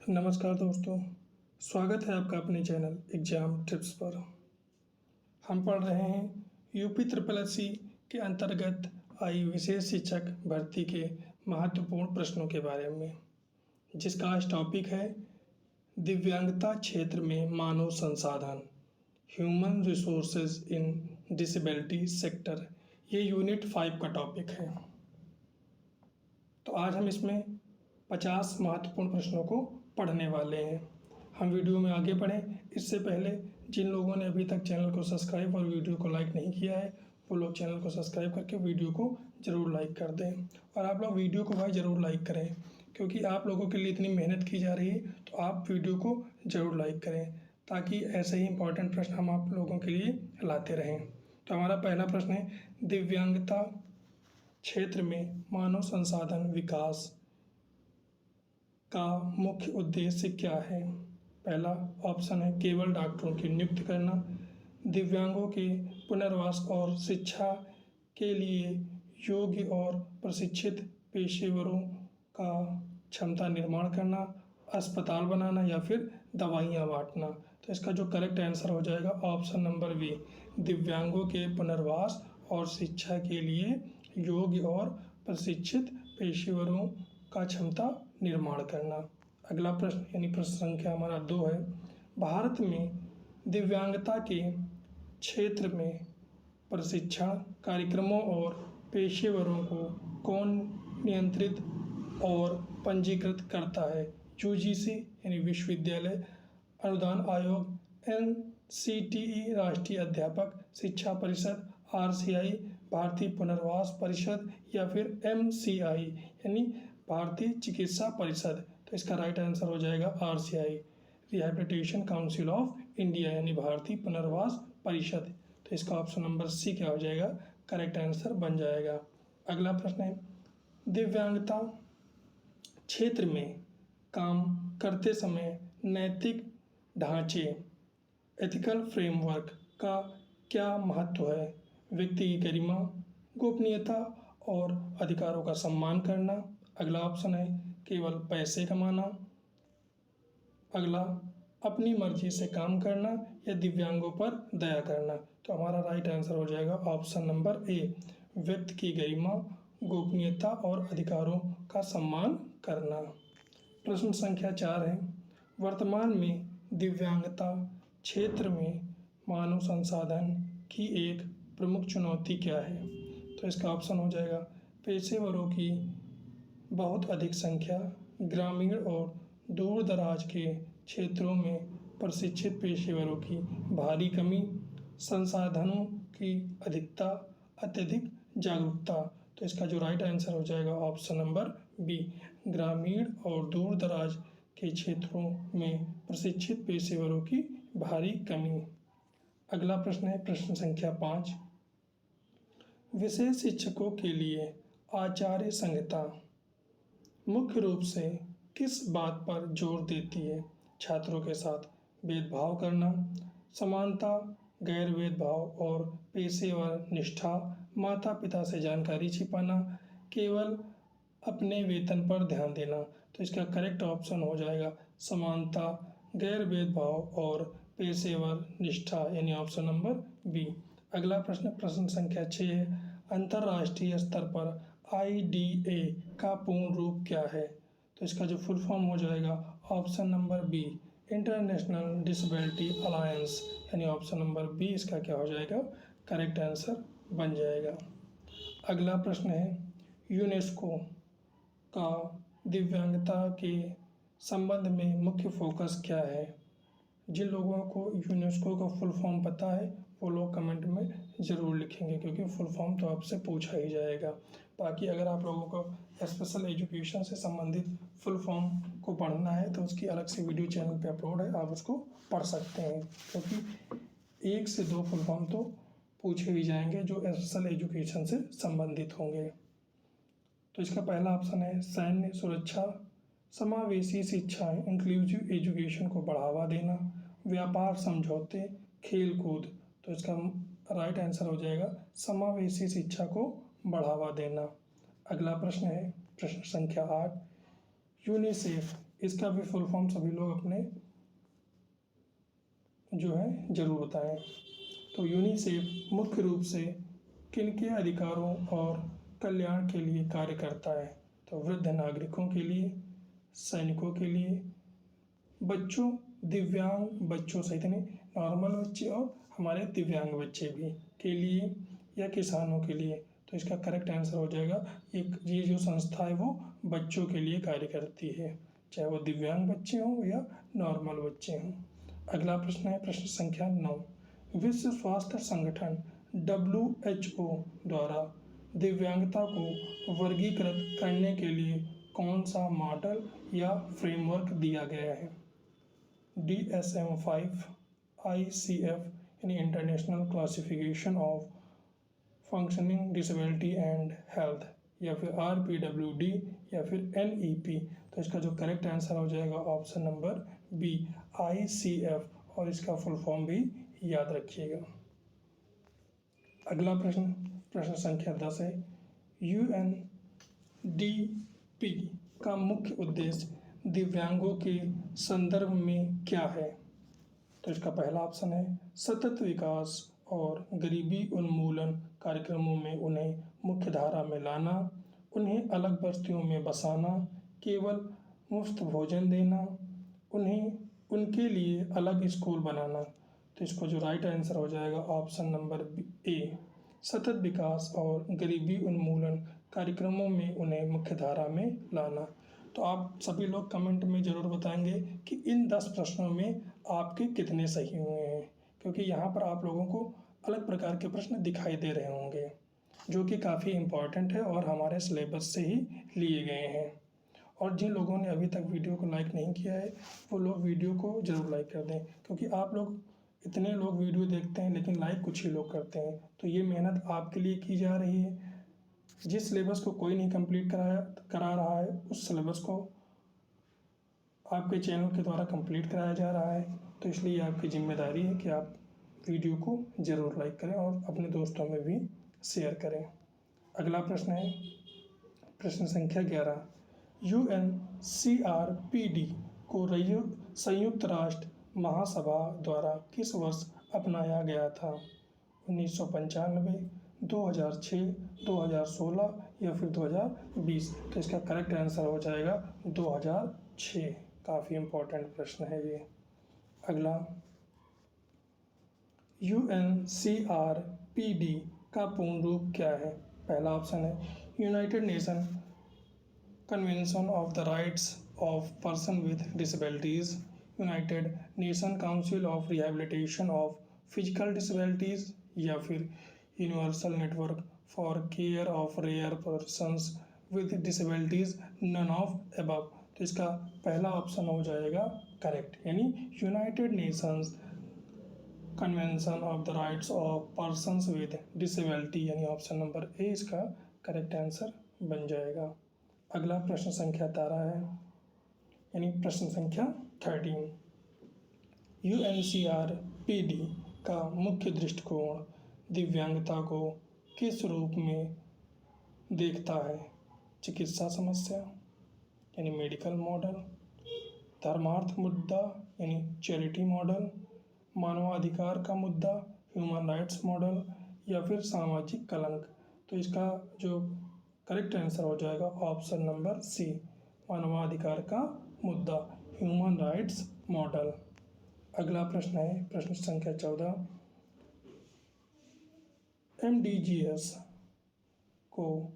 नमस्कार दोस्तों, स्वागत है आपका अपने चैनल एग्ज़ाम टिप्स पर। हम पढ़ रहे हैं यूपी ट्रिपल एससी के अंतर्गत आई विशेष शिक्षक भर्ती के महत्वपूर्ण प्रश्नों के बारे में, जिसका आज टॉपिक है दिव्यांगता क्षेत्र में मानव संसाधन, human resources in disability sector. ये यूनिट 5 का टॉपिक है। तो आज हम इसमें 50 महत्वपूर्ण प्रश्नों को पढ़ने वाले हैं। हम वीडियो में आगे बढ़ें इससे पहले जिन लोगों ने अभी तक चैनल को सब्सक्राइब और वीडियो को लाइक नहीं किया है, वो लोग चैनल को सब्सक्राइब करके वीडियो को ज़रूर लाइक कर दें। और आप लोग वीडियो को भाई ज़रूर लाइक करें, क्योंकि आप लोगों के लिए इतनी मेहनत की जा रही है, तो आप वीडियो को ज़रूर लाइक करें, ताकि ऐसे ही इंपॉर्टेंट प्रश्न हम आप लोगों के लिए लाते रहें। तो हमारा पहला प्रश्न है, दिव्यांगता क्षेत्र में मानव संसाधन विकास का मुख्य उद्देश्य क्या है। पहला ऑप्शन है केवल डॉक्टरों की नियुक्ति करना, दिव्यांगों के पुनर्वास और शिक्षा के लिए योग्य और प्रशिक्षित पेशेवरों का क्षमता निर्माण करना, अस्पताल बनाना या फिर दवाइयाँ बांटना। तो इसका जो करेक्ट आंसर हो जाएगा ऑप्शन नंबर बी, दिव्यांगों के पुनर्वास और शिक्षा के लिए योग्य और प्रशिक्षित पेशेवरों का क्षमता निर्माण करना। अगला प्रश्न यानी प्रश्न संख्या हमारा 2 है, भारत में दिव्यांगता के क्षेत्र में प्रशिक्षण कार्यक्रमों और पेशेवरों को कौन नियंत्रित और पंजीकृत करता है। यूजीसी यानी विश्वविद्यालय अनुदान आयोग, एनसीटीई राष्ट्रीय अध्यापक शिक्षा परिषद, आरसीआई भारतीय पुनर्वास परिषद या फिर एमसीआई यानी भारतीय चिकित्सा परिषद। तो इसका राइट आंसर हो जाएगा RCI, rehabilitation council of India यानी भारतीय पुनर्वास परिषद। तो इसका ऑप्शन नंबर सी क्या हो जाएगा, करेक्ट आंसर बन जाएगा। अगला प्रश्न है, दिव्यांगता क्षेत्र में काम करते समय नैतिक ढांचे एथिकल फ्रेमवर्क का क्या महत्व है। व्यक्ति की गरिमा, गोपनीयता और अधिकारों का सम्मान करना। अगला ऑप्शन है केवल पैसे कमाना। अगला अपनी मर्जी से काम करना या दिव्यांगों पर दया करना। तो हमारा राइट आंसर हो जाएगा ऑप्शन नंबर ए, व्यक्ति की गरिमा, गोपनीयता और अधिकारों का सम्मान करना। प्रश्न संख्या 4 है, वर्तमान में दिव्यांगता क्षेत्र में मानव संसाधन की एक प्रमुख चुनौती क्या है। तो इसका ऑप्शन हो जाएगा पेशेवरों की बहुत अधिक संख्या, ग्रामीण और दूर दराज के क्षेत्रों में प्रशिक्षित पेशेवरों की भारी कमी, संसाधनों की अधिकता, अत्यधिक जागरूकता। तो इसका जो राइट आंसर हो जाएगा ऑप्शन नंबर बी, ग्रामीण और दूर दराज के क्षेत्रों में प्रशिक्षित पेशेवरों की भारी कमी। अगला प्रश्न है प्रश्न संख्या 5, विशेष शिक्षकों के लिए आचार्य संहिता मुख्य रूप से किस बात पर जोर देती है। छात्रों के साथ भेदभाव करना, समानता, गैर भेदभाव और पेशेवर निष्ठा, माता पिता से जानकारी छिपाना, केवल अपने वेतन पर ध्यान देना। तो इसका करेक्ट ऑप्शन हो जाएगा समानता, गैर भेदभाव और पेशेवर निष्ठा यानी ऑप्शन नंबर बी। अगला प्रश्न प्रश्न संख्या 6 है, अंतर्राष्ट्रीय स्तर पर IDA का पूर्ण रूप क्या है। तो इसका जो फुल फॉर्म हो जाएगा option number B, international disability alliance यानी ऑप्शन नंबर बी इसका क्या हो जाएगा, करेक्ट आंसर बन जाएगा। अगला प्रश्न है, यूनेस्को का दिव्यांगता के संबंध में मुख्य फोकस क्या है। जिन लोगों को यूनेस्को का फुल फॉर्म पता है वो लोग कमेंट में ज़रूर लिखेंगे, क्योंकि फुल फॉर्म तो आपसे पूछा ही जाएगा। बाकी अगर आप लोगों को स्पेशल एजुकेशन से संबंधित फुल फॉर्म को पढ़ना है तो उसकी अलग से वीडियो चैनल पे अपलोड है, आप उसको पढ़ सकते हैं, क्योंकि 1 से 2 फुल फॉर्म तो पूछे ही जाएंगे जो स्पेशल एजुकेशन से संबंधित होंगे। तो इसका पहला ऑप्शन है सैन्य सुरक्षा, समावेशी शिक्षा इंक्लूसिव एजुकेशन को बढ़ावा देना, व्यापार समझौते, खेल कूद। तो इसका राइट आंसर हो जाएगा समावेशी शिक्षा को बढ़ावा देना। अगला प्रश्न है प्रश्न संख्या 8, यूनिसेफ इसका भी फुल फॉर्म सभी लोग अपने जो है ज़रूर बताएं। तो यूनिसेफ मुख्य रूप से किनके अधिकारों और कल्याण के लिए कार्य करता है? तो वृद्ध नागरिकों के लिए, सैनिकों के लिए, बच्चों, दिव्यांग बच्चों सहित नहीं, नॉर्मल बच्चे और हमारे दिव्यांग बच्चे भी के लिए, या किसानों के लिए। तो इसका करेक्ट आंसर हो जाएगा ये जो संस्था है वो बच्चों के लिए कार्य करती है, चाहे वो दिव्यांग बच्चे हों या नॉर्मल बच्चे हों। अगला प्रश्न है प्रश्न संख्या 9। विश्व स्वास्थ्य संगठन WHO द्वारा दिव्यांगता को वर्गीकृत करने के लिए कौन सा मॉडल या फ्रेमवर्क दिया गया है? DSM-5, ICF यानी international classification of functioning disability and health, या फिर RPWD, या फिर NEP। तो इसका जो करेक्ट आंसर हो जाएगा ऑप्शन नंबर बी, ICF, और इसका फुल फॉर्म भी याद रखिएगा। अगला प्रश्न प्रश्न संख्या 10 है। UNDP का मुख्य उद्देश्य दिव्यांगों के संदर्भ में क्या है? तो इसका पहला ऑप्शन है सतत विकास और गरीबी उन्मूलन कार्यक्रमों में उन्हें मुख्य धारा में लाना, उन्हें अलग बस्तियों में बसाना, केवल मुफ्त भोजन देना, उन्हें उनके लिए अलग स्कूल बनाना। तो इसको जो राइट आंसर हो जाएगा ऑप्शन नंबर ए, सतत विकास और गरीबी उन्मूलन कार्यक्रमों में उन्हें मुख्य धारा में लाना। तो आप सभी लोग कमेंट में ज़रूर बताएंगे कि इन 10 प्रश्नों में आपके कितने सही हुए हैं, क्योंकि यहाँ पर आप लोगों को अलग प्रकार के प्रश्न दिखाई दे रहे होंगे जो कि काफ़ी इम्पॉर्टेंट है और हमारे सिलेबस से ही लिए गए हैं। और जिन लोगों ने अभी तक वीडियो को लाइक नहीं किया है वो लोग वीडियो को ज़रूर लाइक कर दें, क्योंकि आप लोग इतने लोग वीडियो देखते हैं लेकिन लाइक कुछ ही लोग करते हैं। तो ये मेहनत आपके लिए की जा रही है। जिस सिलेबस को कोई नहीं कंप्लीट करा रहा है उस सिलेबस को आपके चैनल के द्वारा कंप्लीट कराया जा रहा है। तो इसलिए आपकी जिम्मेदारी है कि आप वीडियो को ज़रूर लाइक करें और अपने दोस्तों में भी शेयर करें। अगला प्रश्न है प्रश्न संख्या 11। UNCRPD को संयुक्त राष्ट्र महासभा द्वारा किस वर्ष अपनाया गया था? 1995, 2006, 2016 या फिर 2020? तो इसका करेक्ट आंसर हो जाएगा 2006। काफ़ी इम्पोर्टेंट प्रश्न है ये। अगला UNCRPD का पूर्ण रूप क्या है? पहला ऑप्शन है United Nation convention of the rights of person with disabilities, United Nation council of rehabilitation of physical disabilities, या फिर universal network for care of rare persons with disabilities, none of above. तो इसका पहला option हो जाएगा correct, यानी United Nations convention of the rights of persons with disability, यानी option number A इसका करेक्ट आंसर बन जाएगा। अगला प्रश्न संख्या 13 है, यानी प्रश्न संख्या 13। UNCRPD का मुख्य दृष्टिकोण दिव्यांगता को किस रूप में देखता है? चिकित्सा समस्या यानी मेडिकल मॉडल, धर्मार्थ मुद्दा यानी चैरिटी मॉडल, मानवाधिकार का मुद्दा ह्यूमन राइट्स मॉडल, या फिर सामाजिक कलंक। तो इसका जो करेक्ट आंसर हो जाएगा ऑप्शन नंबर सी, मानवाधिकार का मुद्दा ह्यूमन राइट्स मॉडल। अगला प्रश्न है प्रश्न संख्या 14। MDGs को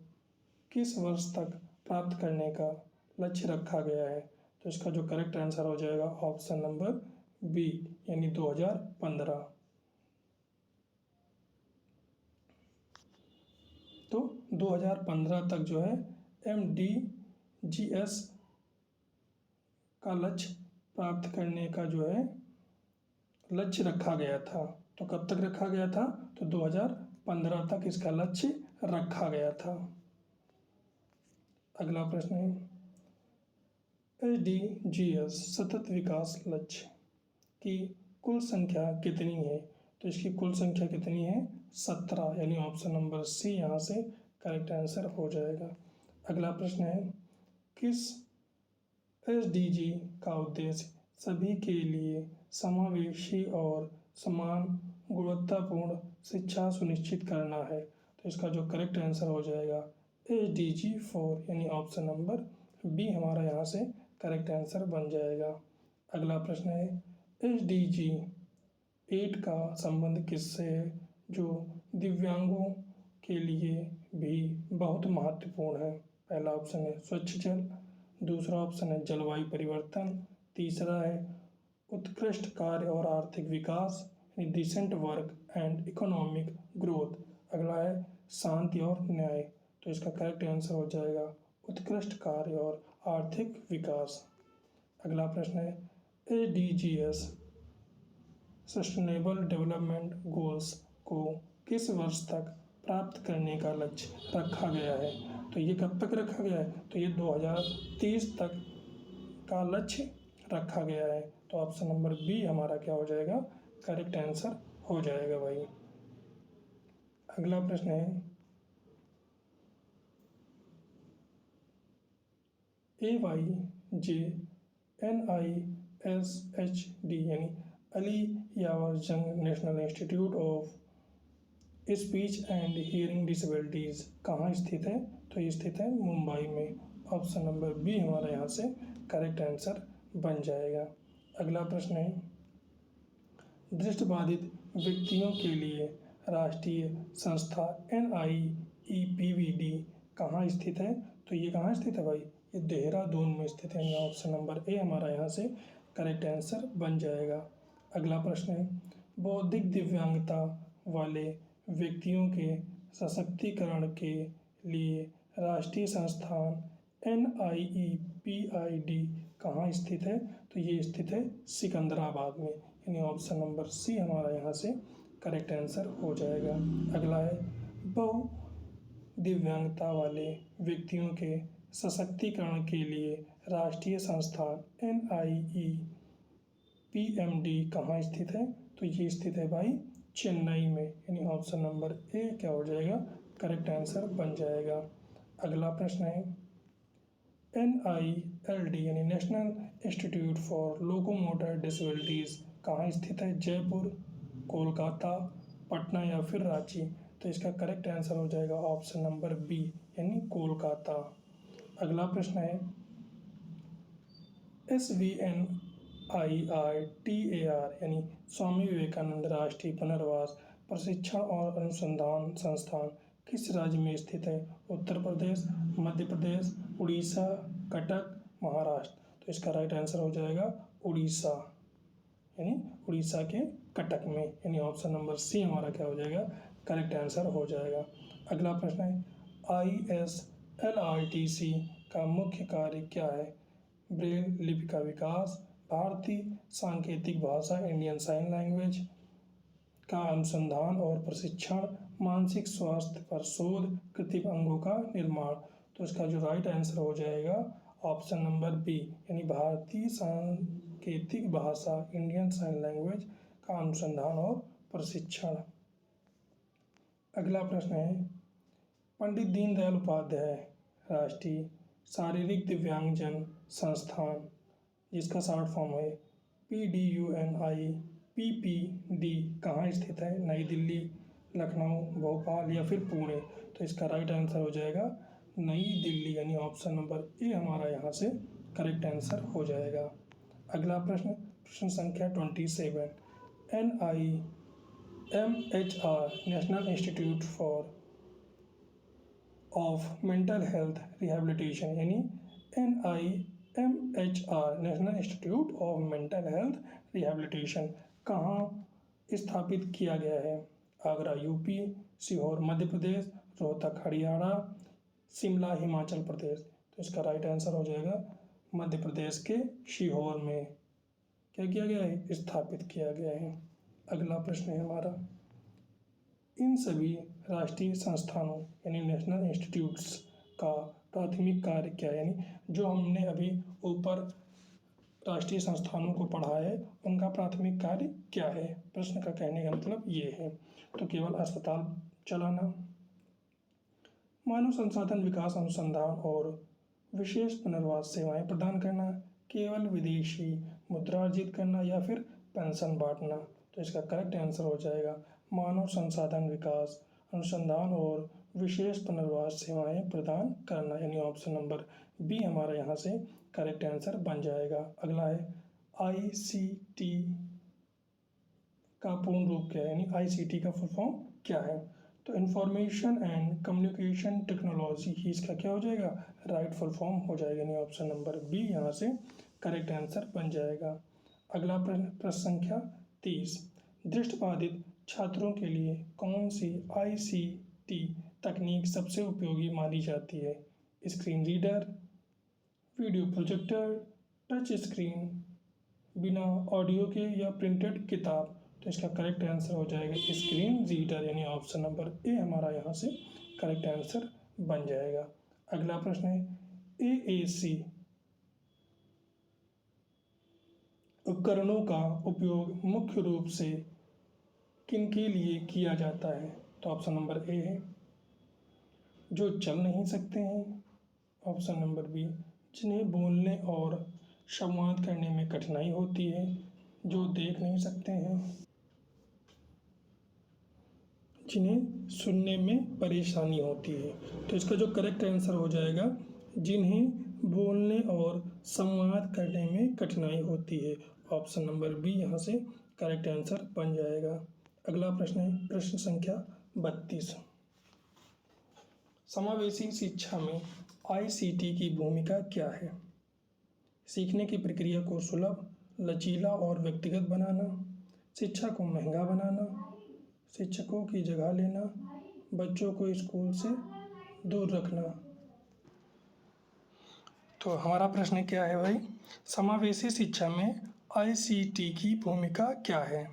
किस वर्ष तक प्राप्त करने का लक्ष्य रखा गया है? तो इसका जो करेक्ट आंसर हो जाएगा ऑप्शन नंबर बी, यानी 2015। तो 2015 तक जो है MDGs का लक्ष्य प्राप्त करने का जो है लक्ष्य रखा गया था। तो कब तक रखा गया था? तो 2015 तक इसका लक्ष्य रखा गया था। अगला प्रश्न है SDGs सतत विकास लक्ष्य की कुल संख्या कितनी है? तो इसकी कुल संख्या कितनी है? 17, यानी ऑप्शन नंबर सी यहाँ से करेक्ट आंसर हो जाएगा। अगला प्रश्न है किस एसडीजी का उद्देश्य सभी के लिए समावेशी और समान गुणवत्तापूर्ण शिक्षा सुनिश्चित करना है। तो इसका जो करेक्ट आंसर हो जाएगा SDG 4 यानी ऑप्शन नंबर बी हमारा यहाँ से करेक्ट आंसर बन जाएगा। अगला प्रश्न है SDG 8 का संबंध किससे है, जो दिव्यांगों के लिए भी बहुत महत्वपूर्ण है। पहला ऑप्शन है स्वच्छ जल, दूसरा ऑप्शन है जलवायु परिवर्तन, तीसरा है उत्कृष्ट कार्य और आर्थिक विकास यानी decent work and economic growth, अगला है शांति और न्याय। तो इसका करेक्ट आंसर हो जाएगा उत्कृष्ट कार्य और आर्थिक विकास। अगला प्रश्न है SDGs सस्टेनेबल डेवलपमेंट गोल्स को किस वर्ष तक प्राप्त करने का लक्ष्य रखा गया है। तो ये कब तक रखा गया है, तो ये 2030 तक का लक्ष्य रखा गया है। तो ऑप्शन नंबर बी हमारा क्या हो जाएगा, करेक्ट आंसर हो जाएगा भाई। अगला प्रश्न है AYJNISHD यानी अली यावर जंग national institute of speech and hearing disabilities कहाँ स्थित है, तो ये स्थित है मुंबई में। ऑप्शन नंबर बी हमारा यहाँ से करेक्ट आंसर बन जाएगा। अगला प्रश्न है दृष्टिबाधित व्यक्तियों के लिए राष्ट्रीय संस्था NIEPVD कहाँ स्थित है, तो ये कहाँ स्थित है भाई, ये देहरादून में स्थित है। ऑप्शन नंबर ए हमारा यहाँ से करेक्ट आंसर बन जाएगा। अगला प्रश्न है बौद्धिक दिव्यांगता वाले व्यक्तियों के सशक्तिकरण के लिए राष्ट्रीय संस्थान NIEPID कहाँ स्थित है, तो ये स्थित है सिकंदराबाद में, यानी ऑप्शन नंबर सी हमारा यहाँ से करेक्ट आंसर हो जाएगा। अगला है बहु दिव्यांगता वाले व्यक्तियों के सशक्तिकरण के लिए राष्ट्रीय संस्थान NIEPMD कहाँ स्थित है, तो ये स्थित है भाई चेन्नई में, यानी ऑप्शन नंबर ए क्या हो जाएगा, करेक्ट आंसर बन जाएगा। अगला प्रश्न है NILD यानी national institute for locomotor disabilities कहाँ स्थित है, जयपुर, कोलकाता, पटना या फिर रांची। तो इसका करेक्ट आंसर हो जाएगा ऑप्शन नंबर बी यानी कोलकाता। अगला प्रश्न है SVNIRTAR यानी स्वामी विवेकानंद राष्ट्रीय पुनर्वास प्रशिक्षण और अनुसंधान संस्थान किस राज्य में स्थित है, उत्तर प्रदेश, मध्य प्रदेश, उड़ीसा, कटक, महाराष्ट्र। तो इसका राइट आंसर हो जाएगा उड़ीसा, यानी उड़ीसा के कटक में, यानी ऑप्शन नंबर सी हमारा क्या हो जाएगा, करेक्ट आंसर हो जाएगा। अगला प्रश्न है ISLRTC का मुख्य कार्य क्या है, ब्रेल लिपि का विकास, भारतीय सांकेतिक भाषा इंडियन साइन लैंग्वेज का अनुसंधान और प्रशिक्षण, मानसिक स्वास्थ्य पर शोध, कृत्रिम अंगों का निर्माण। तो इसका जो राइट आंसर हो जाएगा ऑप्शन नंबर बी यानी भारतीय सांकेतिक भाषा इंडियन साइन लैंग्वेज का अनुसंधान और प्रशिक्षण। अगला प्रश्न है पंडित दीनदयाल उपाध्याय राष्ट्रीय शारीरिक दिव्यांगजन संस्थान जिसका शॉर्ट फॉर्म है PDUNIPPD कहाँ स्थित है, नई दिल्ली, लखनऊ, भोपाल या फिर पुणे। तो इसका राइट आंसर हो जाएगा नई दिल्ली, यानी ऑप्शन नंबर ए हमारा यहाँ से करेक्ट आंसर हो जाएगा। अगला प्रश्न प्रश्न संख्या 27 NIMHR national institute for of mental health rehabilitation यानी NIMHR national institute of mental health rehabilitation कहाँ स्थापित किया गया है, आगरा यूपी, सीहोर मध्य प्रदेश, रोहतक हरियाणा, शिमला हिमाचल प्रदेश। तो इसका राइट आंसर हो जाएगा मध्य प्रदेश के सीहोर में क्या किया गया है, स्थापित किया गया है। अगला प्रश्न है हमारा इन सभी राष्ट्रीय संस्थानों यानी नेशनल इंस्टीट्यूट्स का प्राथमिक कार्य क्या है, यानी जो हमने अभी ऊपर राष्ट्रीय संस्थानों को पढ़ा है उनका प्राथमिक कार्य क्या है। प्रश्न का कहने का मतलब ये है, तो केवल अस्पताल चलाना, मानव संसाधन विकास अनुसंधान और विशेष पुनर्वास सेवाएं प्रदान करना, केवल विदेशी मुद्रा अर्जित करना या फिर पेंशन बांटना। तो इसका करेक्ट आंसर हो जाएगा मानव संसाधन विकास, अनुसंधान और विशेष पुनर्वास सेवाएं प्रदान करना, यानी ऑप्शन नंबर बी हमारा यहाँ से करेक्ट आंसर बन जाएगा। अगला है ICT का पूर्ण रूप क्या है, यानी ICT का फुल फॉर्म क्या है। तो इंफॉर्मेशन एंड कम्युनिकेशन टेक्नोलॉजी ही इसका क्या हो जाएगा, राइट फुल फॉर्म हो जाएगा, यानी ऑप्शन नंबर बी यहाँ से करेक्ट आंसर बन जाएगा। अगला प्रश्न संख्या 30, दृष्टिबाधित छात्रों के लिए कौन सी ICT तकनीक सबसे उपयोगी मानी जाती है। Screen reader, video projector, touch screen, बिना ऑडियो के या प्रिंटेड किताब। तो इसका करेक्ट आंसर हो जाएगा स्क्रीन रीडर, यानी ऑप्शन नंबर ए हमारा यहाँ से करेक्ट आंसर बन जाएगा। अगला प्रश्न है AAC उपकरणों का उपयोग मुख्य रूप से किनके लिए किया जाता है। तो ऑप्शन नंबर ए है जो चल नहीं सकते हैं, ऑप्शन नंबर बी जिन्हें बोलने और संवाद करने में कठिनाई होती है, जो देख नहीं सकते हैं, जिन्हें सुनने में परेशानी होती है। तो इसका जो करेक्ट आंसर हो जाएगा जिन्हें बोलने और संवाद करने में कठिनाई होती है, ऑप्शन नंबर बी यहाँ से करेक्ट आंसर बन जाएगा। अगला प्रश्न है प्रश्न संख्या 32, समावेशी शिक्षा में ICT की भूमिका क्या है। सीखने की प्रक्रिया को सुलभ, लचीला और व्यक्तिगत बनाना, शिक्षा को महंगा बनाना, शिक्षकों की जगह लेना, बच्चों को स्कूल से दूर रखना। तो हमारा प्रश्न क्या है भाई, समावेशी शिक्षा में ICT की भूमिका क्या है।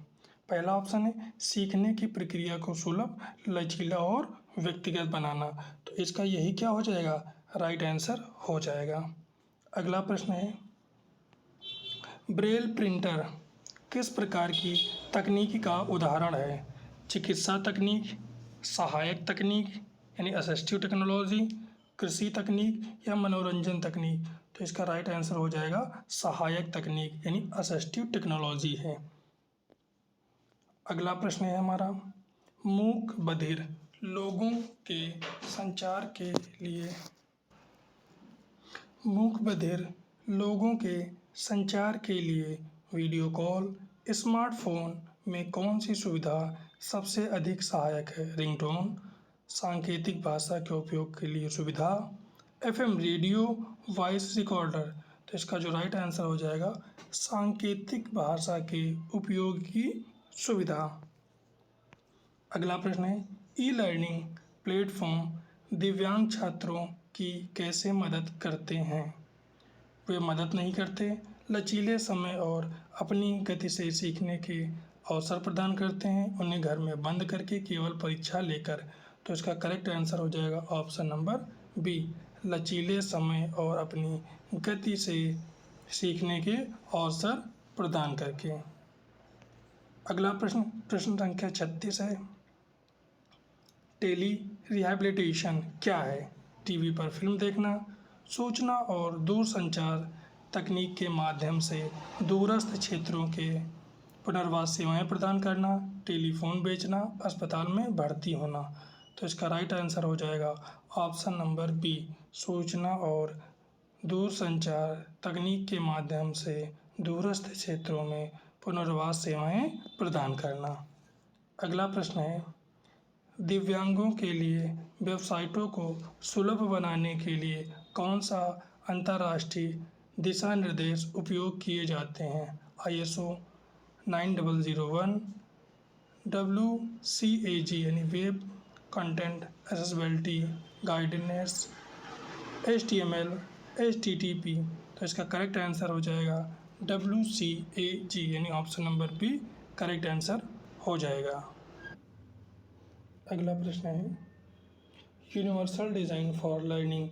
पहला ऑप्शन है सीखने की प्रक्रिया को सुलभ, लचीला और व्यक्तिगत बनाना। तो इसका यही क्या हो जाएगा, राइट आंसर हो जाएगा। अगला प्रश्न है ब्रेल प्रिंटर किस प्रकार की तकनीक का उदाहरण है। चिकित्सा तकनीक, सहायक तकनीक यानी असिस्टिव टेक्नोलॉजी, कृषि तकनीक या मनोरंजन तकनीक। तो इसका राइट आंसर हो जाएगा सहायक तकनीक यानी असिस्टिव टेक्नोलॉजी है। अगला प्रश्न है हमारा मूक बधिर लोगों के संचार के लिए, मूक बधिर लोगों के संचार के लिए वीडियो कॉल, स्मार्टफोन में कौन सी सुविधा सबसे अधिक सहायक है। रिंगटोन, सांकेतिक भाषा के उपयोग के लिए सुविधा, FM रेडियो, वॉइस रिकॉर्डर। तो इसका जो राइट आंसर हो जाएगा सांकेतिक भाषा के उपयोग की सुविधा। अगला प्रश्न है ई-लर्निंग प्लेटफॉर्म दिव्यांग छात्रों की कैसे मदद करते हैं। वे मदद नहीं करते, लचीले समय और अपनी गति से सीखने के अवसर प्रदान करते हैं, उन्हें घर में बंद करके केवल परीक्षा लेकर। तो इसका करेक्ट आंसर हो जाएगा ऑप्शन नंबर बी, लचीले समय और अपनी गति से सीखने के अवसर प्रदान करके। अगला प्रश्न संख्या 36 है टेली रिहैबिलिटेशन क्या है। टीवी पर फिल्म देखना, सूचना और दूरसंचार तकनीक के माध्यम से दूरस्थ क्षेत्रों के पुनर्वास सेवाएं प्रदान करना, टेलीफोन बेचना, अस्पताल में भर्ती होना। तो इसका राइट आंसर हो जाएगा ऑप्शन नंबर बी, सूचना और दूरसंचार तकनीक के माध्यम से दूरस्थ क्षेत्रों में पुनर्वास सेवाएं प्रदान करना। अगला प्रश्न है दिव्यांगों के लिए वेबसाइटों को सुलभ बनाने के लिए कौन सा अंतर्राष्ट्रीय दिशा निर्देश उपयोग किए जाते हैं। ISO 9001, WCAG यानी web content accessibility guidance, HTML, HTTP। तो इसका करेक्ट आंसर हो जाएगा WCAG यानी option number B correct answer हो जाएगा। अगला प्रश्न है universal design for learning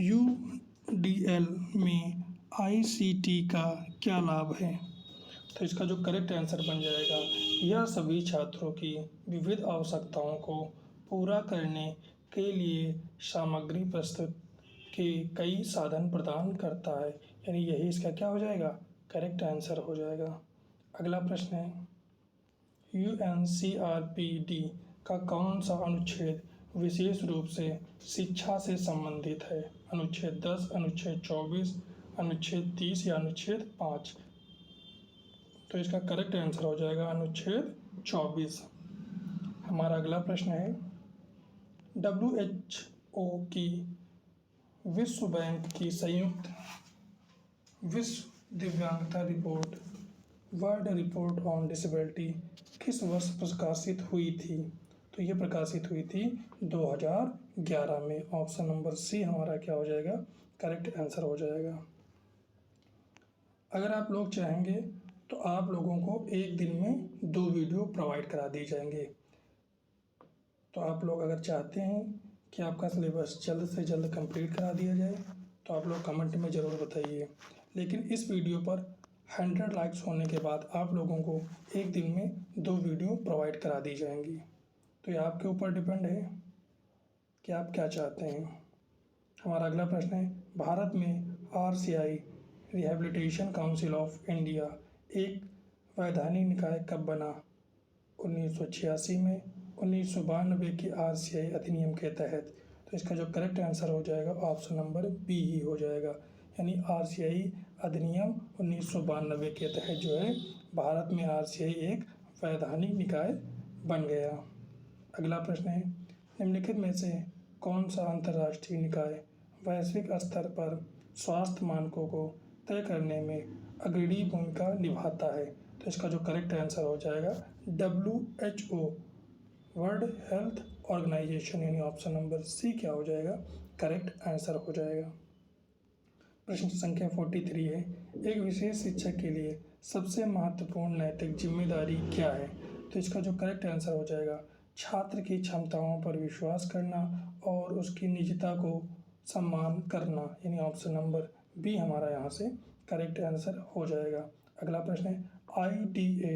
UDL में ICT का क्या लाभ है। तो इसका जो करेक्ट आंसर बन जाएगा यह सभी छात्रों की विविध आवश्यकताओं को पूरा करने के लिए सामग्री प्रस्तुत के कई साधन प्रदान करता है, यानी यही इसका क्या हो जाएगा, करेक्ट आंसर हो जाएगा। अगला प्रश्न है, UNCRPD का कौन सा अनुच्छेद विशेष रूप से शिक्षा से संबंधित है? अनुच्छेद 10, अनुच्छेद 24, अनुच्छेद 30 या अनुच्छेद 5? तो इसका करेक्ट आंसर हो जाएगा अनुच्छेद 24। हमारा अगला प्रश्न है, WHO की विश्व बैंक की संयुक्त विश्व दिव्यांगता report, world report on disability किस वर्ष प्रकाशित हुई थी? तो ये प्रकाशित हुई थी 2011 में। ऑप्शन नंबर सी हमारा क्या हो जाएगा, करेक्ट आंसर हो जाएगा। अगर आप लोग चाहेंगे तो आप लोगों को एक दिन में 2 वीडियो प्रोवाइड करा दी जाएंगे। तो आप लोग अगर चाहते हैं कि आपका सिलेबस जल्द से जल्द कंप्लीट करा दिया जाए तो आप लोग कमेंट में ज़रूर बताइए। लेकिन इस वीडियो पर 100 लाइक्स होने के बाद आप लोगों को एक दिन में 2 वीडियो प्रोवाइड करा दी जाएंगी। तो ये आपके ऊपर डिपेंड है कि आप क्या चाहते हैं। हमारा अगला प्रश्न है, भारत में RCI rehabilitation council of India एक वैधानिक निकाय कब बना? 1986 में, 1992 की RCI अधिनियम के तहत? तो इसका जो करेक्ट आंसर हो जाएगा ऑप्शन नंबर बी ही हो जाएगा, यानी RCI अधिनियम 1992 के तहत जो है भारत में RCI एक वैधानिक निकाय बन गया। अगला प्रश्न है, निम्नलिखित में से कौन सा अंतर्राष्ट्रीय निकाय वैश्विक स्तर पर स्वास्थ्य मानकों को तय करने में अग्रणी भूमिका निभाता है? तो इसका जो करेक्ट आंसर हो जाएगा WHO, वर्ल्ड हेल्थ ऑर्गेनाइजेशन, यानी ऑप्शन नंबर सी क्या हो जाएगा, करेक्ट आंसर हो जाएगा। प्रश्न संख्या 43 है, एक विशेष शिक्षक के लिए सबसे महत्वपूर्ण नैतिक जिम्मेदारी क्या है? तो इसका जो करेक्ट आंसर हो जाएगा, छात्र की क्षमताओं पर विश्वास करना और उसकी निजता को सम्मान करना, यानी ऑप्शन नंबर बी हमारा यहाँ से करेक्ट आंसर हो जाएगा। अगला प्रश्न है, IDA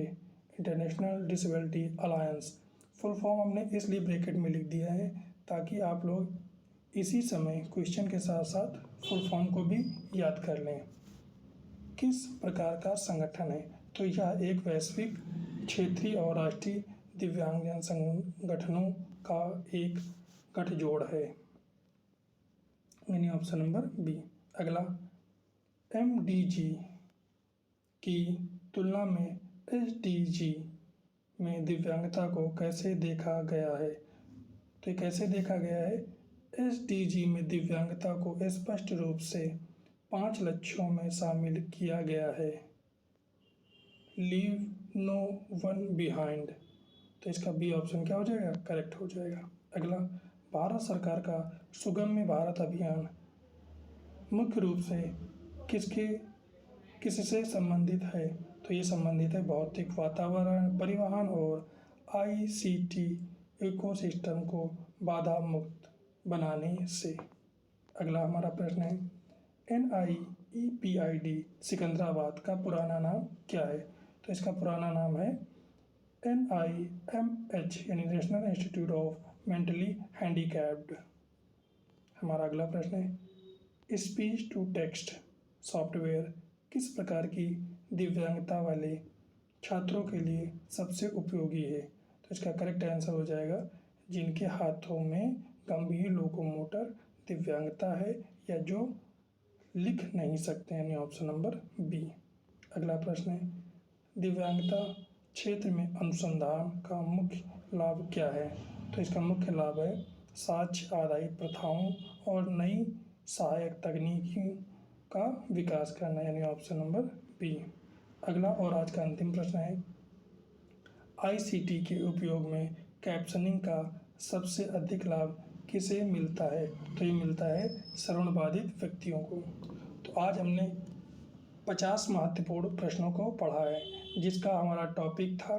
international disability alliance full form हमने इसलिए ब्रैकेट में लिख दिया है ताकि आप लोग इसी समय क्वेश्चन के साथ साथ फुल फॉर्म को भी याद कर लें। किस प्रकार का संगठन है? तो यह एक वैश्विक, क्षेत्रीय और राष्ट्रीय दिव्यांगजन संगठनों का एक गठजोड़ है, यानी ऑप्शन नंबर बी। अगला, MDG की तुलना में SDG में दिव्यांगता को कैसे देखा गया है? तो ये कैसे देखा गया है? SDG में दिव्यांगता को स्पष्ट रूप से 5 लक्ष्यों में शामिल किया गया है। लीव नो वन बिहाइंड, तो इसका बी ऑप्शन क्या हो जाएगा, करेक्ट हो जाएगा। अगला, भारत सरकार का सुगम्य भारत अभियान मुख्य रूप से किससे संबंधित है? तो ये संबंधित है भौतिक वातावरण, परिवहन और ICT इकोसिस्टम को बाधा मुक्त बनाने से। अगला हमारा प्रश्न है, NIEPID सिकंदराबाद का पुराना नाम क्या है? तो इसका पुराना नाम है NIMH, यानी national institute of mentally handicapped. हमारा अगला प्रश्न है, स्पीच टू टेक्स्ट सॉफ्टवेयर किस प्रकार की दिव्यांगता वाले छात्रों के लिए सबसे उपयोगी है? तो इसका करेक्ट आंसर हो जाएगा, जिनके हाथों में गंभीर लोकोमोटर दिव्यांगता है या जो लिख नहीं सकते, यानी ऑप्शन नंबर बी। अगला प्रश्न है, दिव्यांगता क्षेत्र में अनुसंधान का मुख्य लाभ क्या है? तो इसका मुख्य लाभ है साक्ष्य आधारित प्रथाओं और नई सहायक तकनीकों का विकास करना, यानी ऑप्शन नंबर बी। अगला और आज का अंतिम प्रश्न है, ICT के उपयोग में कैप्शनिंग का सबसे अधिक लाभ किसे मिलता है? तो ये मिलता है श्रवणबाधित व्यक्तियों को। तो आज हमने 50 महत्वपूर्ण प्रश्नों को पढ़ा है, जिसका हमारा टॉपिक था